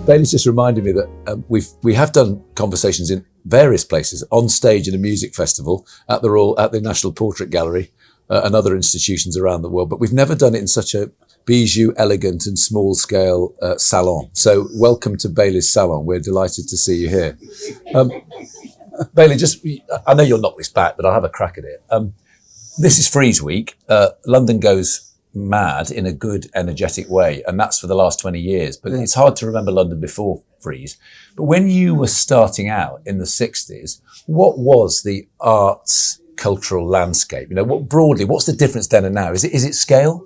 Bailey's just reminded me that we have done conversations in various places, on stage in a music festival, at the National Portrait Gallery, and other institutions around the world, but we've never done it in such a bijou, elegant and small-scale salon. So welcome to Bailey's salon. We're delighted to see you here. Bailey, I know you'll knock this back, but I'll have a crack at it. This is Frieze Week. London goes mad in a good, energetic way, and that's for the last 20 years. But it's hard to remember London before Frieze. But when you were starting out in the 60s, what was the arts cultural landscape? You know, what's the difference then and now? Is it scale?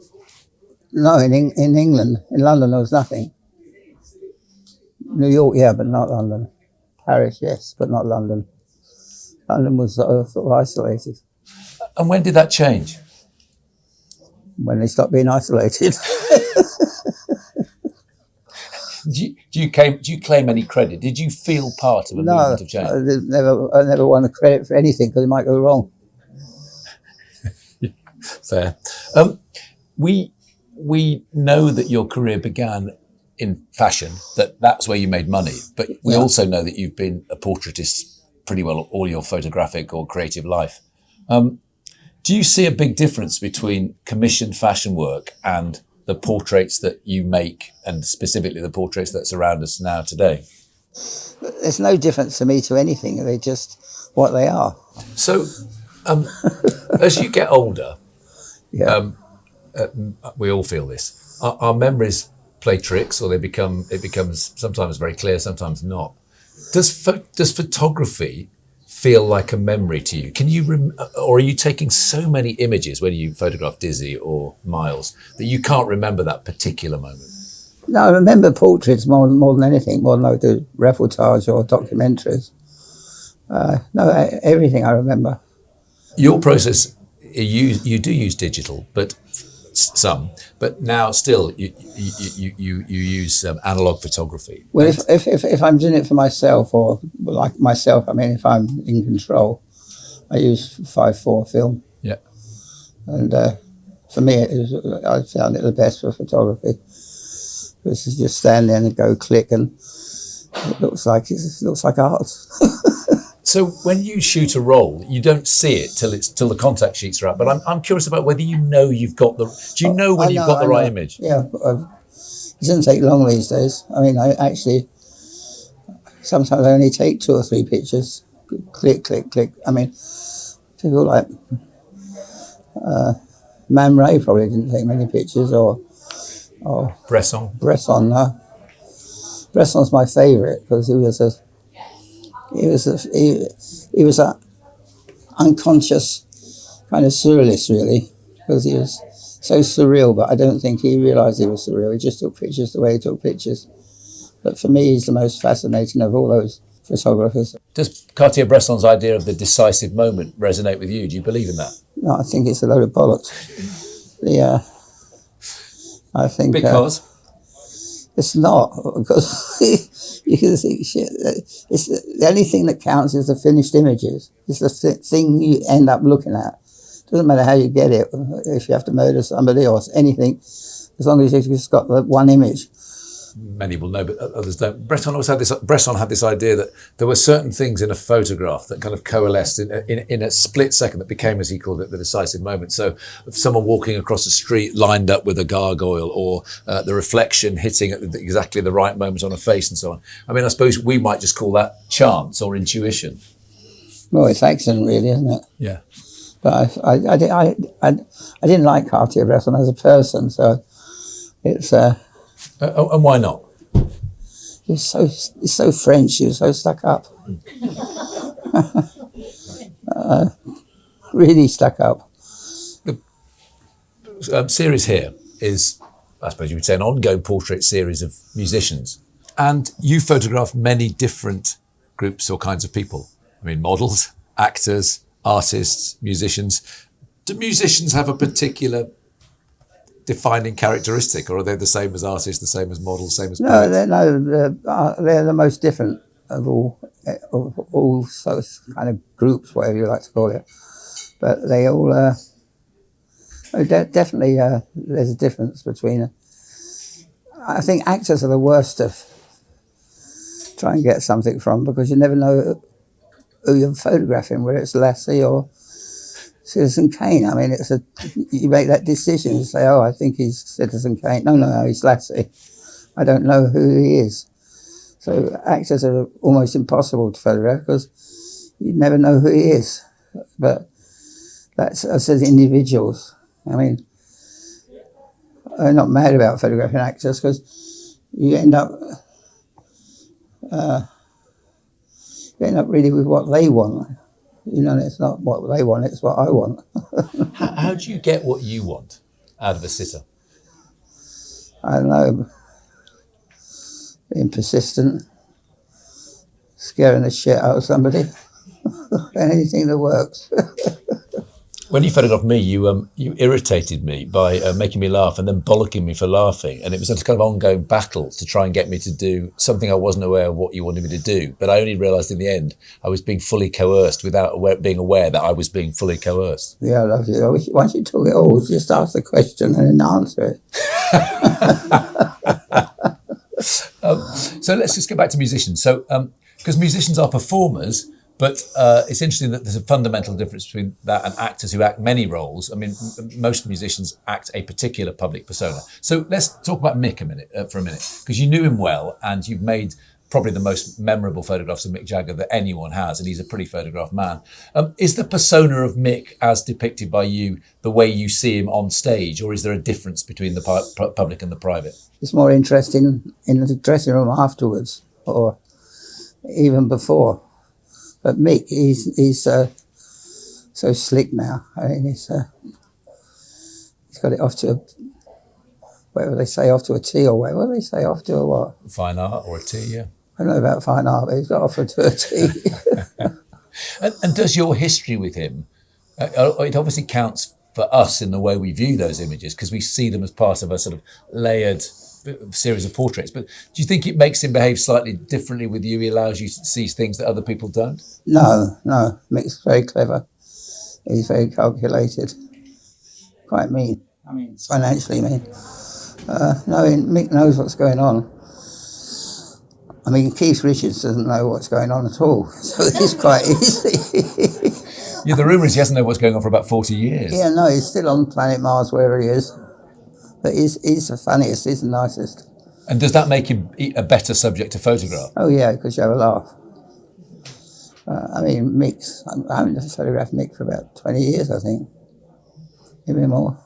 No, in England. In London, there was nothing. New York, yeah, but not London. Paris, yes, but not London. London was sort of isolated. And when did that change? When they stopped being isolated. Do you claim any credit? Did you feel part of a movement of change? No, I never won the credit for anything because it might go wrong. Fair. We know that your career began in fashion, that's where you made money. But we also know that you've been a portraitist pretty well all your photographic or creative life. Do you see a big difference between commissioned fashion work and the portraits that you make, and specifically the portraits that surround us now today? There's no difference to me to anything. They're just what they are. So, as you get older, we all feel this. Our memories play tricks, or it becomes sometimes very clear, sometimes not. Does photography feel like a memory to you? Can you or are you taking so many images when you photograph Dizzy or Miles that you can't remember that particular moment? No, I remember portraits more than anything, more than I do reportage or documentaries. No, everything I remember. Your process, you do use digital, but but now still you use analog photography. Well, if I'm doing it for myself, or like myself, I mean, if I'm in control, I use 5:4 film. Yeah. And for me, I found it the best for photography. Because you just stand there and go click, and it looks like art. So when you shoot a roll, you don't see it till the contact sheets are out. But I'm curious about whether you know you've got the. Do you know when you've got the right image? Yeah, it doesn't take long these days. I mean, sometimes I only take 2 or 3 pictures. Click, click, click. I mean, people like Man Ray probably didn't take many pictures, or Bresson. No. Bresson's my favourite because he was a unconscious kind of surrealist, really, because he was so surreal, but I don't think he realised he was surreal. He just took pictures the way he took pictures. But for me, he's the most fascinating of all those photographers. Does Cartier-Bresson's idea of the decisive moment resonate with you? Do you believe in that? No, I think it's a load of bollocks. I think... Because? It's not, because you can think, shit, it's the only thing that counts is the finished images. It's the thing you end up looking at. Doesn't matter how you get it, if you have to murder somebody or anything, as long as you've just got the one image. Many will know, but others don't. Bresson had this idea that there were certain things in a photograph that kind of coalesced in a split second that became, as he called it, the decisive moment. So someone walking across the street lined up with a gargoyle, or the reflection hitting at exactly the right moment on a face and so on. I mean, I suppose we might just call that chance or intuition. Well, it's accident, really, isn't it? Yeah. But I didn't like Cartier-Bresson as a person, so it's... and why not? He's so French. He was so stuck up. Really stuck up. The series here is, I suppose you would say, an ongoing portrait series of musicians. And you photograph many different groups or kinds of people. I mean, models, actors, artists, musicians. Do musicians have a particular defining characteristic, or are they the same as artists, the same as models, same as poets? They're the most different of all sorts kind of groups, whatever you like to call it. But they all definitely there's a difference between. I think actors are the worst of try and get something from, because you never know who you're photographing, whether it's Lassie or Citizen Kane. I mean, you make that decision. You say, oh, I think he's Citizen Kane. No, he's Lassie. I don't know who he is. So actors are almost impossible to photograph because you never know who he is. But that's us as individuals. I mean, I'm not mad about photographing actors because you end up really with what they want. You know, it's not what they want, it's what I want. How do you get what you want out of a sitter? I don't know. Being persistent, scaring the shit out of somebody, anything that works. When you photographed me, you irritated me by making me laugh and then bollocking me for laughing. And it was a kind of ongoing battle to try and get me to do something I wasn't aware of what you wanted me to do. But I only realised in the end I was being fully coerced without being aware that I was being fully coerced. Yeah, I love you. Once you talk it all, just ask the question and then answer it. So let's just go back to musicians. So, because musicians are performers, but it's interesting that there's a fundamental difference between that and actors who act many roles. I mean, most musicians act a particular public persona. So let's talk about Mick for a minute, because you knew him well and you've made probably the most memorable photographs of Mick Jagger that anyone has, and he's a pretty photographed man. Is the persona of Mick as depicted by you the way you see him on stage, or is there a difference between the public and the private? It's more interesting in the dressing room afterwards, or even before. But Mick, he's so slick now. I mean, he's got it off to whatever they say, off to a T, or whatever they say, off to a what? Fine art or a T, yeah. I don't know about fine art, but he's got off to a T. And does your history with him, it obviously counts for us in the way we view those images, because we see them as part of a sort of layered series of portraits. But do you think it makes him behave slightly differently with you? He allows you to see things that other people don't? No. Mick's very clever. He's very calculated. Quite mean. I mean, financially mean. Mick knows what's going on. I mean, Keith Richards doesn't know what's going on at all, so it's quite easy. Yeah, the rumour is he hasn't known what's going on for about 40 years. Yeah, no, he's still on planet Mars, wherever he is. But he's the funniest, he's the nicest. And does that make him a better subject to photograph? Oh yeah, because you have a laugh. I mean, Mick's, I haven't photographed Mick for about 20 years, I think. Maybe more.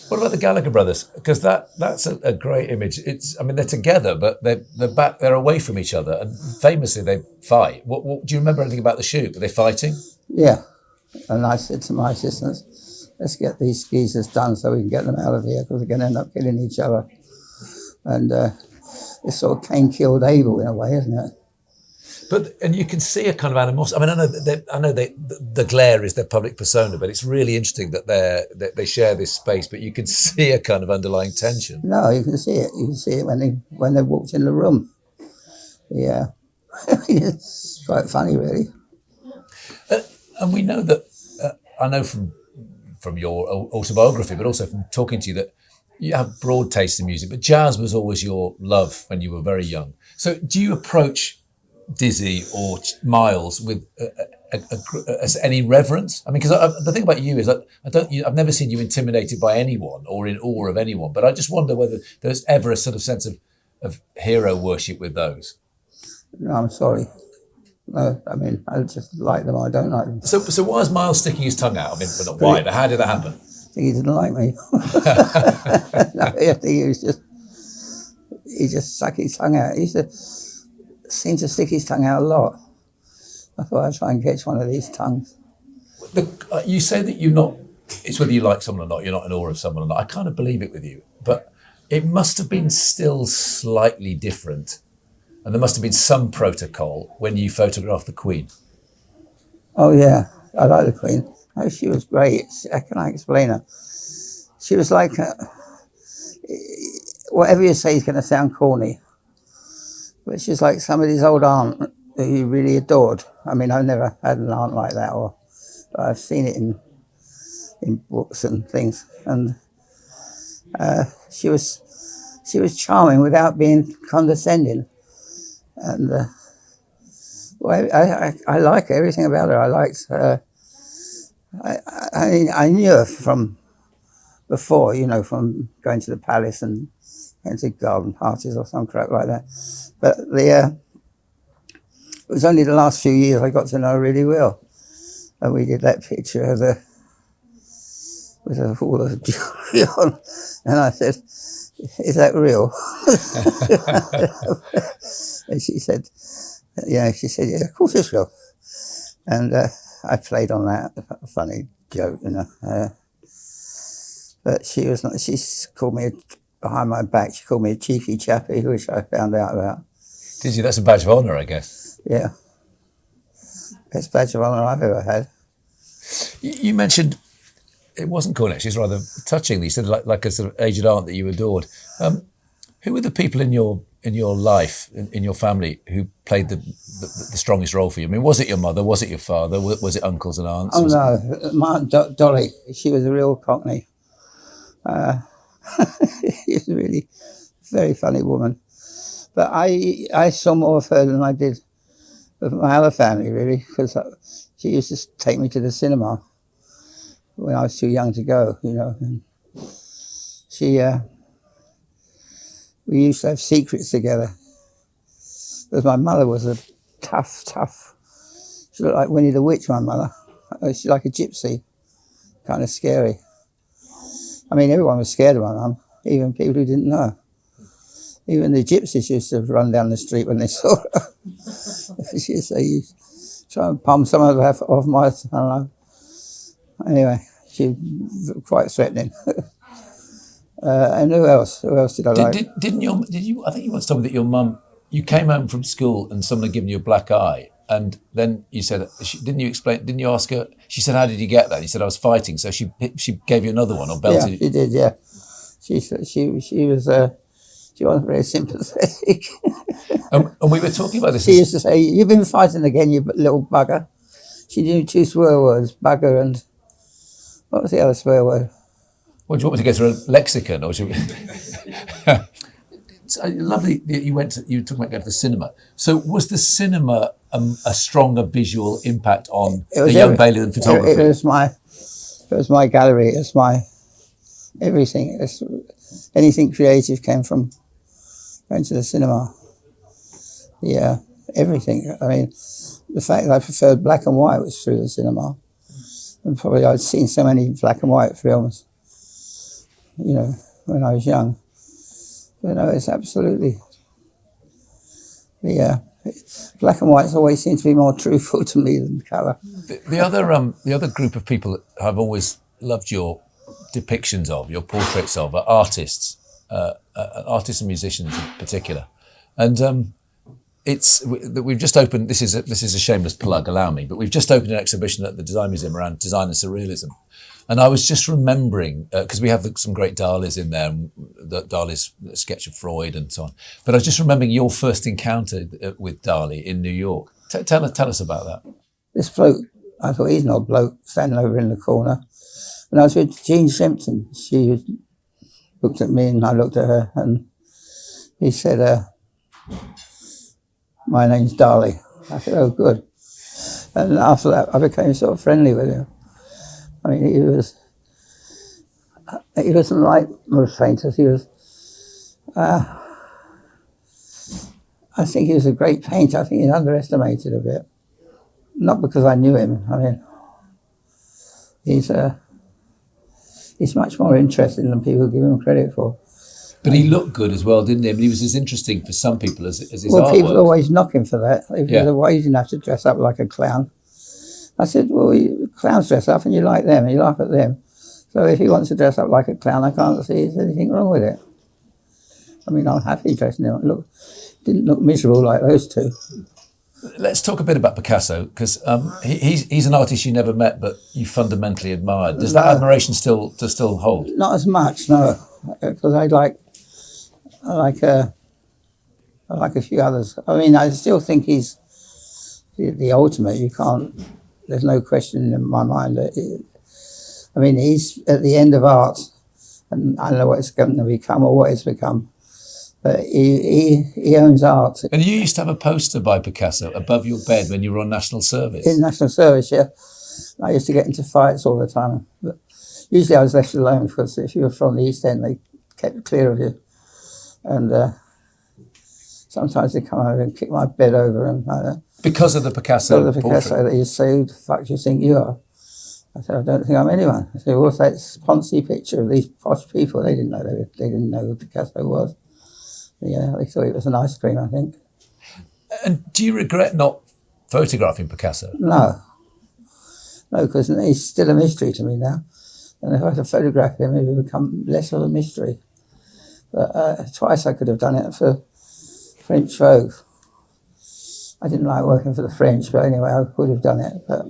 What about the Gallagher brothers? Because that's a great image. They're together, but they're away from each other, and famously they fight. What do you remember anything about the shoot? Were they fighting? Yeah, and I said to my assistants, let's get these geezers done so we can get them out of here, because they're going to end up killing each other. And it's sort of Cain killed Abel in a way, isn't it? And you can see a kind of animosity. I mean, I know the glare is their public persona, but it's really interesting that they share this space. But you can see a kind of underlying tension. No, you can see it. You can see it when they walked in the room. Yeah, it's quite funny, really. And we know that I know from your autobiography, but also from talking to you, that you have broad taste in music. But jazz was always your love when you were very young. So do you approach Dizzy or Miles with any reverence? I mean, because the thing about you is that I've never seen you intimidated by anyone or in awe of anyone. But I just wonder whether there's ever a sort of sense of hero worship with those. No, I'm sorry. No, I mean, I just like them. I don't like them. So why is Miles sticking his tongue out? I mean, but not why. But how did that happen? I think he didn't like me. No, I think he just stuck his tongue out. He seemed to stick his tongue out a lot. I thought I'd try and catch one of these tongues. You say that you're not, it's whether you like someone or not, you're not in awe of someone or not. I kind of believe it with you, but it must have been still slightly different. And there must have been some protocol when you photographed the Queen. Oh yeah, I like the Queen. Oh, she was great. How can I explain her? She was like, whatever you say is going to sound corny, but she's like somebody's old aunt that you really adored. I mean, I've never had an aunt like that, but I've seen it in books and things. And she was charming without being condescending. And well, I like everything about her. I liked her. I mean, I knew her from before, you know, from going to the palace and going to garden parties or some crap like that. But it was only the last few years I got to know her really well. And we did that picture of the, with all the jewellery on. And I said, "Is that real?" And she said, "Yeah." She said, "Yeah, of course it's real." And I played on that, a funny joke, you know. But she was not, she called me, behind my back, she called me a cheeky chappy, which I found out about. Did you? That's a badge of honour, I guess. Yeah. Best badge of honour I've ever had. You mentioned, it wasn't corny, actually, it's rather touching. You said like a sort of aged aunt that you adored. Who were the people in your life, in your family, who played the strongest role for you? I mean, was it your mother? Was it your father? Was it uncles and aunts? Oh, no. My Aunt Dolly, she was a real Cockney. She was a really very funny woman. But I saw more of her than I did of my other family, really, because she used to take me to the cinema when I was too young to go, you know. And we used to have secrets together. Because my mother was a tough. She looked like Winnie the Witch, my mother. She's like a gypsy, kind of scary. I mean, everyone was scared of my mum, even people who didn't know her. Even the gypsies used to run down the street when they saw her. She used to say, "You try and palm some of that off my," I don't know. Anyway, she was quite threatening. And who else? Who else did I like? Did you? I think you once told me that your mum. You came home from school and someone had given you a black eye, and then you said, "Didn't you explain? Didn't you ask her?" She said, "How did you get that?" You said, "I was fighting." So she gave you another one or belted. Yeah, she did. Yeah, she wasn't very sympathetic. And we were talking about this. She used to say, "You've been fighting again, you little bugger." She knew 2 swear words, bugger and what was the other swear word? What, do you want me to go through a lexicon, or should we? It's lovely that you were talking about going to the cinema. So was the cinema a stronger visual impact on the young Bailey than photography? It was my gallery. It's my everything. Anything creative came from going to the cinema. Yeah, everything. I mean, the fact that I preferred black and white was through the cinema. And probably I'd seen so many black and white films, you know, when I was young. But no, it's absolutely, black and whites always seem to be more truthful to me than colour. The other group of people that I've always loved your depictions of, your portraits of, are artists, artists and musicians in particular. And we've just opened. This is a shameless plug. Allow me, but we've just opened an exhibition at the Design Museum around design and surrealism. And I was just remembering, because we have some great Dalis in there, Dali's sketch of Freud and so on. But I was just remembering your first encounter with Dali in New York. Tell us about that. This bloke, I thought, he's an old bloke standing over in the corner. And I was with Jean Simpson. She looked at me and I looked at her, and he said, "My name's Dali." I said, "Oh, good." And after that, I became sort of friendly with him. I mean, he wasn't like most painters. He was, I think he was a great painter. I think he's underestimated a bit. Not because I knew him. I mean, he's much more interesting than people give him credit for. But he looked good as well, didn't he? I mean, he was as interesting for some people as his artwork. Well, people always knock him for that. He didn't have to dress up like a clown. I said, well, clowns dress up and you like them and you laugh at them. So if he wants to dress up like a clown, I can't see there's anything wrong with it. I mean, I'm happy dressing him. Didn't look miserable like those two. Let's talk a bit about Picasso, because he's an artist you never met, but you fundamentally admired. Does that admiration still hold? Not as much, no, because I like a few others. I mean, I still think he's the ultimate. You can't. There's no question in my mind that. I mean, he's at the end of art, and I don't know what it's going to become or what it's become. But he owns art. And you used to have a poster by Picasso above your bed when you were on national service. In national service, yeah. I used to get into fights all the time. But usually I was left alone because if you were from the East End, they kept clear of you. And sometimes they'd come over and kick my bed over and like that. Because of the Picasso Because of the Picasso, portrait? they used to say, who the fuck do you think you are? I said, I don't think I'm anyone. I said, what's that Ponzi picture of these posh people? They didn't know who Picasso was. Yeah, they thought it was an ice cream, I think. And do you regret not photographing Picasso? No, because he's still a mystery to me now. And if I had to photograph him, it would become less of a mystery. But twice I could have done it for French Vogue. I didn't like working for the French, but anyway, I would have done it. But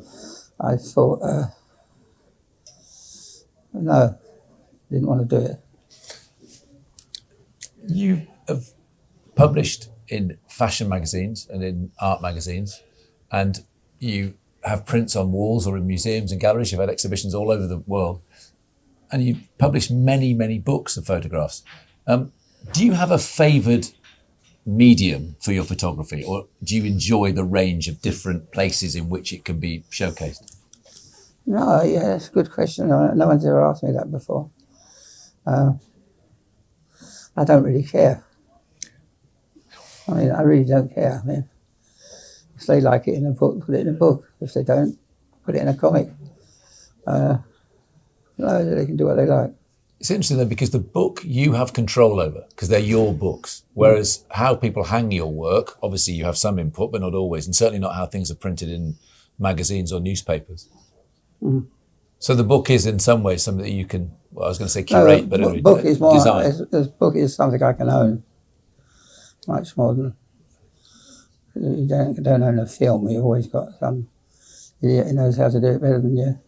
I thought, no, didn't want to do it. You have published in fashion magazines and in art magazines, and you have prints on walls or in museums and galleries. You've had exhibitions all over the world, and you've published many, many books of photographs. Do you have a favoured medium for your photography, or do you enjoy the range of different places in which it can be showcased? No, yeah, that's a good question. No one's ever asked me that before. I don't really care. I mean, I really don't care. I mean, if they like it in a book, put it in a book. If they don't, put it in a comic. No, they can do what they like. It's interesting though, because the book you have control over, because they're your books, whereas how people hang your work, obviously you have some input, but not always, and certainly not how things are printed in magazines or newspapers. Mm. So the book is in some ways something that you can, well, I was going to say curate, but anyway, book is more, design. The book is something I can own, much more than, you don't own a film. You've always got some idiot who knows how to do it better than you.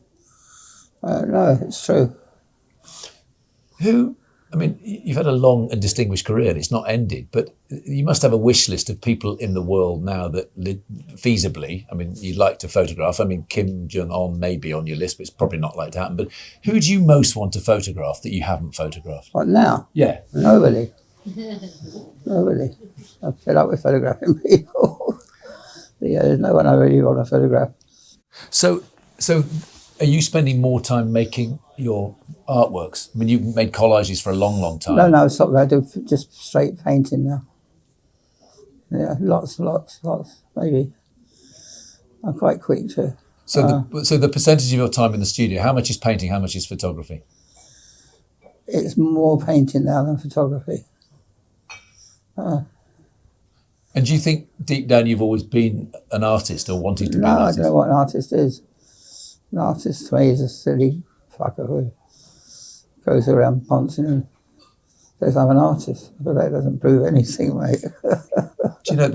No, it's true. I mean, you've had a long and distinguished career and it's not ended, but you must have a wish list of people in the world now that feasibly, I mean, you'd like to photograph. I mean, Kim Jong-un may be on your list, but it's probably not likely to happen. But who do you most want to photograph that you haven't photographed? What, now? Yeah. Nobody. Nobody. I'm fed up with photographing people. But yeah, there's no one I really want to photograph. So are you spending more time making your artworks? I mean, you've made collages for a long, long time. No, stop. I do just straight painting now. Yeah, lots, maybe. I'm quite quick to. So the percentage of your time in the studio, how much is painting, how much is photography? It's more painting now than photography. And do you think deep down you've always been an artist or wanting to be an artist? I don't know what an artist is. An artist to me is a silly fucker who goes around poncing and says I'm an artist, but that doesn't prove anything, mate. Do you know,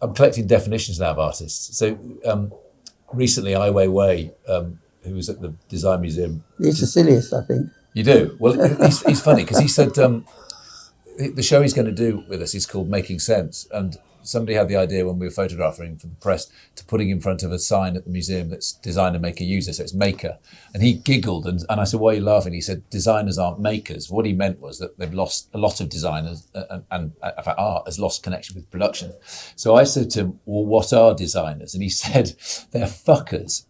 I'm collecting definitions now of artists. So recently Ai Weiwei, who was at the Design Museum. He's the silliest, I think. You do? Well, he's funny because he said the show he's going to do with us is called Making Sense, and somebody had the idea when we were photographing for the press to putting in front of a sign at the museum that's designer, maker, user, so it's maker. And he giggled and I said, why are you laughing? He said, designers aren't makers. What he meant was that they've lost a lot of designers and in fact, art has lost connection with production. So I said to him, well, what are designers? And he said, they're fuckers.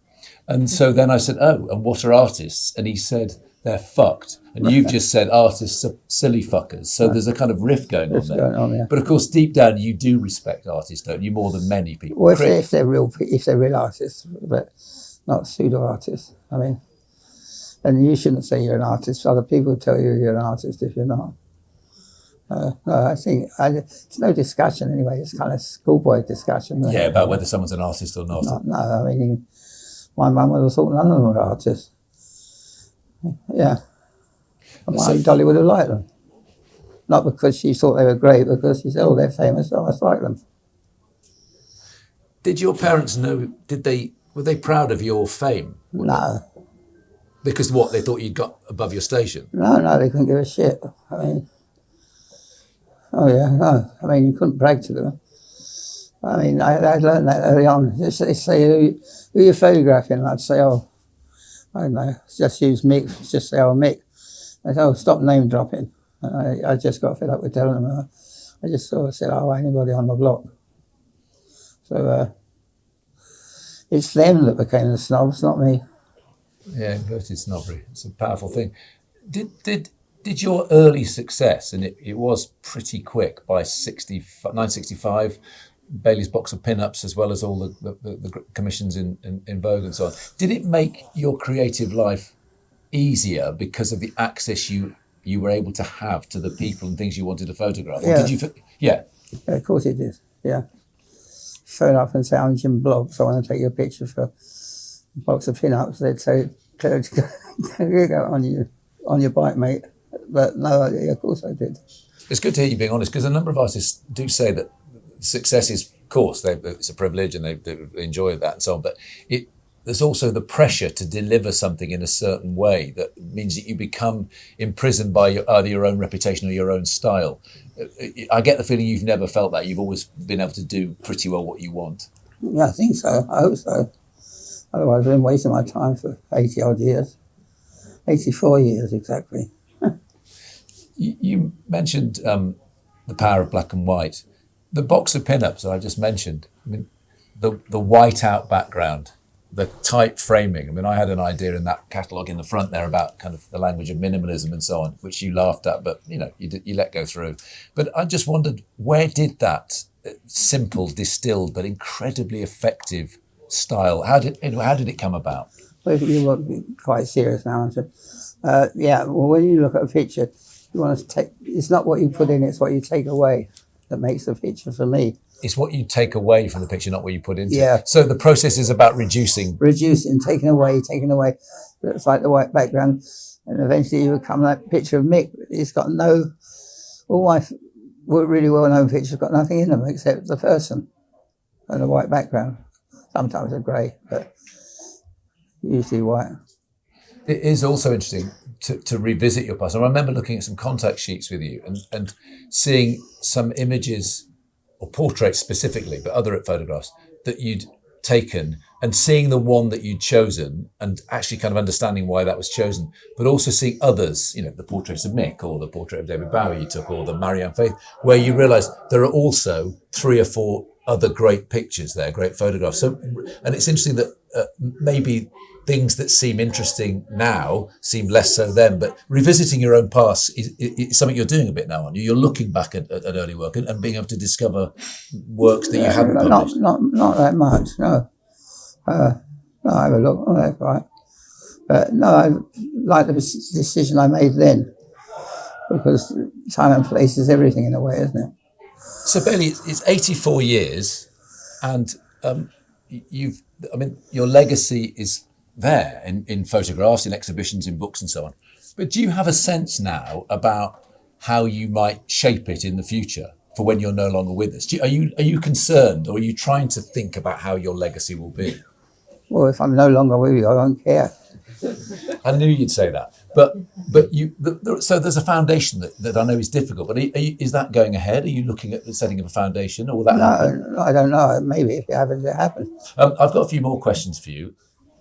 And so then I said, oh, and what are artists? And he said, they're fucked. And you've just said artists are silly fuckers. So there's a kind of riff going on there. Yeah. But of course, deep down, you do respect artists, don't you? More than many people. Well, if they're real artists, but not pseudo artists. I mean, and you shouldn't say you're an artist. Other people tell you you're an artist if you're not. No, I think it's no discussion anyway. It's kind of schoolboy discussion. Yeah, about whether someone's an artist or not. No, I mean, my mum would have thought none of them were artists. Yeah. My Dolly would have liked them. Not because she thought they were great, because she said, oh, they're famous, so I must like them. Did your parents know, were they proud of your fame? No. Because what, they thought you'd got above your station? No, they couldn't give a shit. I mean, oh yeah, no. I mean, you couldn't brag to them. I mean, I learned that early on. They say, who you're photographing? And I'd say, oh, I don't know, just use Mick, just say, oh, Mick. They say, oh, stop name dropping. And I just got fed up with telling them. I just sort of said, "Oh, anybody on the block." So it's them that became the snobs, not me. Yeah, inverted snobbery. It's a powerful thing. Did your early success, and it was pretty quick by 1965, Bailey's box of pin-ups, as well as all the commissions in Vogue and so on, did it make your creative life easier because of the access you were able to have to the people and things you wanted to photograph? Or Yeah. did you? Yeah. Yeah, of course it did. Yeah. Phone up and say, "I'm Jim Bloggs. I want to take your picture for a box of pin-ups." They'd say, "Go on your bike, mate." But no, yeah, of course I did. It's good to hear you being honest, because a number of artists do say that success is, of course, it's a privilege and they enjoy that and so on, but there's also the pressure to deliver something in a certain way that means that you become imprisoned by either your own reputation or your own style. I get the feeling you've never felt that. You've always been able to do pretty well what you want. Yeah, I think so. I hope so. Otherwise, I've been wasting my time for 80 odd years. 84 years exactly. You mentioned the power of black and white. The box of pin-ups that I just mentioned, I mean, the white-out background, the tight framing. I mean, I had an idea in that catalogue in the front there about kind of the language of minimalism and so on, which you laughed at, but you let go through. But I just wondered, where did that simple, distilled, but incredibly effective style, how did it come about? Well, you want to be quite serious now, aren't you? Yeah, well, when you look at a picture, you want to take, it's not what you put in, it's what you take away that makes the picture for me. It's what you take away from the picture, not what you put into Yeah. it. So the process is about reducing, taking away. It's like the white background, and eventually you become that picture of Mick. It's got all my really well-known pictures got nothing in them except the person and the white background. Sometimes they're grey, but usually white. It is also interesting to revisit your past. I remember looking at some contact sheets with you and seeing some images, or portraits specifically, but other photographs that you'd taken, and seeing the one that you'd chosen and actually kind of understanding why that was chosen, but also seeing others, the portraits of Mick or the portrait of David Bowie you took, or the Marianne Faith, where you realise there are also 3 or 4 other great pictures there, great photographs. So, and it's interesting that maybe things that seem interesting now seem less so then, but revisiting your own past is something you're doing a bit now, aren't you? You're looking back at early work and being able to discover works that you hadn't published. Not that much, no. No, I have a look. Oh, that's right. But no, I like the decision I made then, because time and place is everything in a way, isn't it? So Bailey, it's 84 years, and your legacy is there in photographs, in exhibitions, in books and so on. But do you have a sense now about how you might shape it in the future for when you're no longer with us? Are you concerned, or are you trying to think about how your legacy will be? Well, if I'm no longer with you, I don't care. I knew you'd say that. But so there's a foundation that I know is difficult, but is that going ahead? Are you looking at the setting of a foundation, or will that happen? No, I don't know. Maybe if it happens, it happens. I've got a few more questions for you.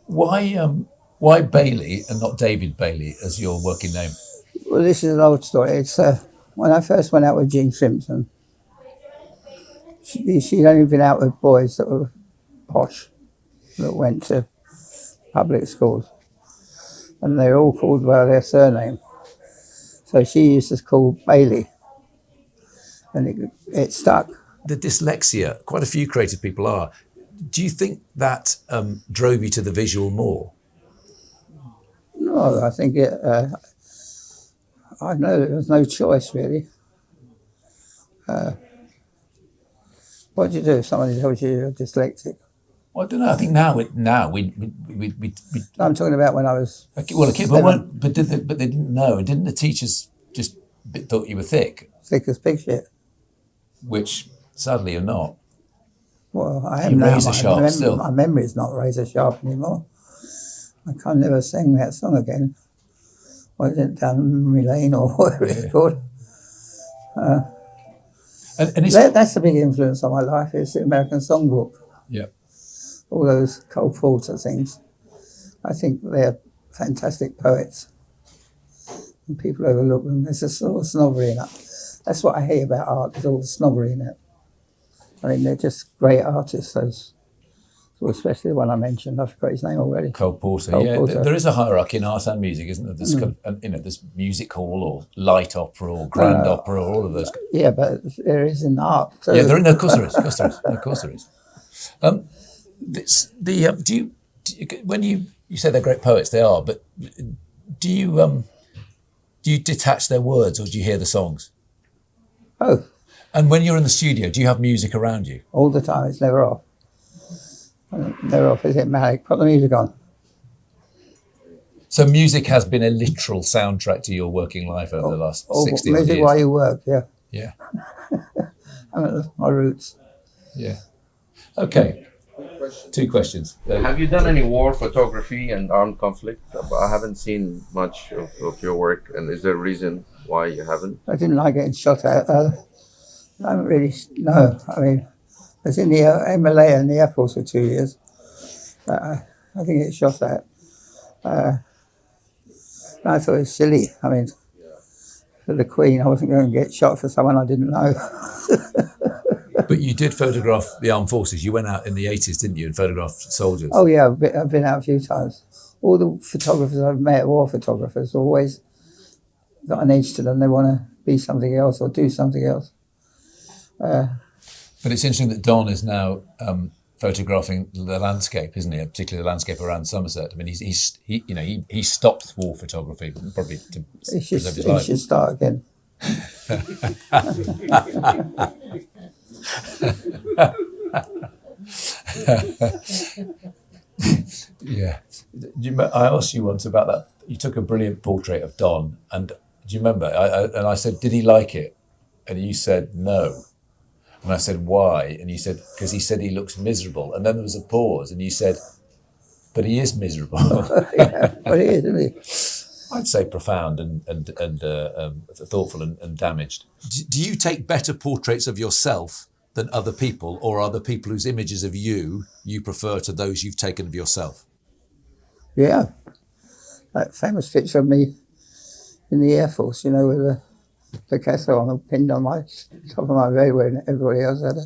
Why Bailey and not David Bailey as your working name? Well, this is an old story. It's when I first went out with Jean Simpson, she'd only been out with boys that were posh, that went to public schools, and they were all called by their surname. So she used to call Bailey, and it stuck. The dyslexia, quite a few creative people are. Do you think that drove you to the visual more? No, I think I know there was no choice really. What do you do if somebody tells you you're dyslexic? Well, I don't know. I think now we I'm talking about when I was a kid, but they didn't know, and didn't the teachers just thought you were thick? thick as pig shit. Which sadly you're not. Well, I am You're now. razor sharp still. My memory is not razor sharp anymore. I can't never sing that song again. What is it, down memory lane or whatever it's called? That's a big influence on my life. Is the American Songbook. Yeah. All those Cole Porter things. I think they're fantastic poets. and people overlook them. There's a sort of snobbery in it. That's what I hate about art, there's all the snobbery in it. I mean, they're just great artists, those, well, especially the one I mentioned. I forgot his name already. Cole Porter. Cole Yeah, Porter. there is a hierarchy in art and music, isn't there? There's, kind of, there's music hall or light opera or grand opera, or all of those. Yeah, but there is in art. So Yeah, no, of course there is. Of course there is. Of course there is. Do you when you say they're great poets, they are, but do you detach their words or do you hear the songs? both, And when you're in the studio, do you have music around you? all the time. It's never off. Never off. Is it Malik? Put the music on. So music has been a literal soundtrack to your working life over the last 60 odd music years. while you work, yeah. Yeah. I mean, that's my roots. Yeah. Okay. 2 questions. Have you done any war photography and armed conflict? I haven't seen much of your work, and is there a reason why you haven't? I didn't like getting shot at. I haven't really, no. I mean, I was in the Malaya in the Air Force for 2 years. I didn't get shot at. I thought it was silly. I mean, for the Queen, I wasn't going to get shot for someone I didn't know. But you did photograph the armed forces. You went out in the 80s, didn't you, and photographed soldiers? Oh yeah, I've been out a few times. All the photographers I've met, war photographers, always got an edge to them. They want to be something else or do something else. But it's interesting that Don is now photographing the landscape, isn't he? Particularly the landscape around Somerset. I mean, he stopped war photography probably to preserve his life. He should start again. Yeah. I asked you once about that. You took a brilliant portrait of Don, and do you remember? I said, did he like it? And you said no. And I said, why? And you said, because he said he looks miserable. And then there was a pause, and you said, but he is miserable. Yeah, but he is, isn't he? I'd say profound and thoughtful and damaged. Do you take better portraits of yourself than other people, or are the people whose images of you prefer to those you've taken of yourself? Yeah. That famous picture of me in the Air Force, you know, with the Picasso pinned on my top of my bed when everybody else had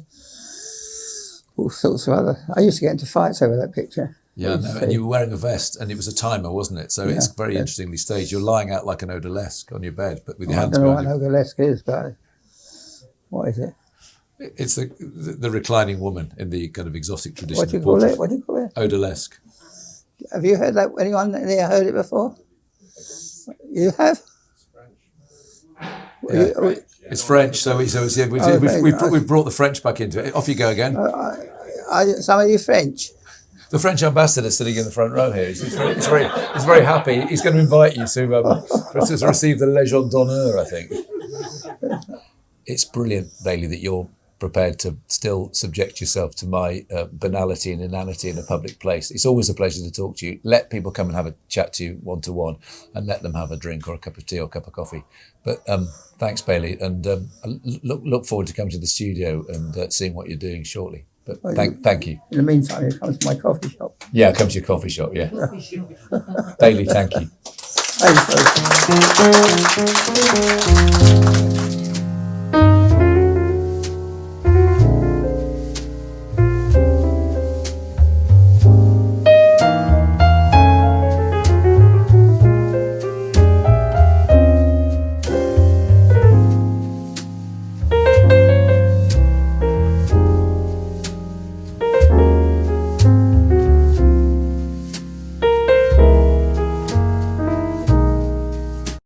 all sorts of other. I used to get into fights over that picture. Yeah, no, and you were wearing a vest, and it was a timer, wasn't it? So it's very interestingly staged. You're lying out like an odalisque on your bed, but with your hands I don't know behind what you. an odalisque is, but what is it? It's the reclining woman in the kind of exotic tradition. What do you of call portrait. it? What do you call it? Odalisque. Have you heard that? Anyone there heard it before? You have? Yeah. It's French, so we've brought the French back into it. Off you go again. Some of you French? The French ambassador sitting in the front row here. He's very happy. He's going to invite you to receive the Légion d'honneur, I think. It's brilliant, Bailey, that you're prepared to still subject yourself to my banality and inanity in a public place. It's always a pleasure to talk to you. Let people come and have a chat to you one-to-one, and let them have a drink or a cup of tea or a cup of coffee. But thanks, Bailey, and I look forward to coming to the studio and seeing what you're doing shortly. But thank you. In the meantime, you come to my coffee shop. Yeah, I'll come to your coffee shop, yeah. Bailey, thank you. Thanks, folks.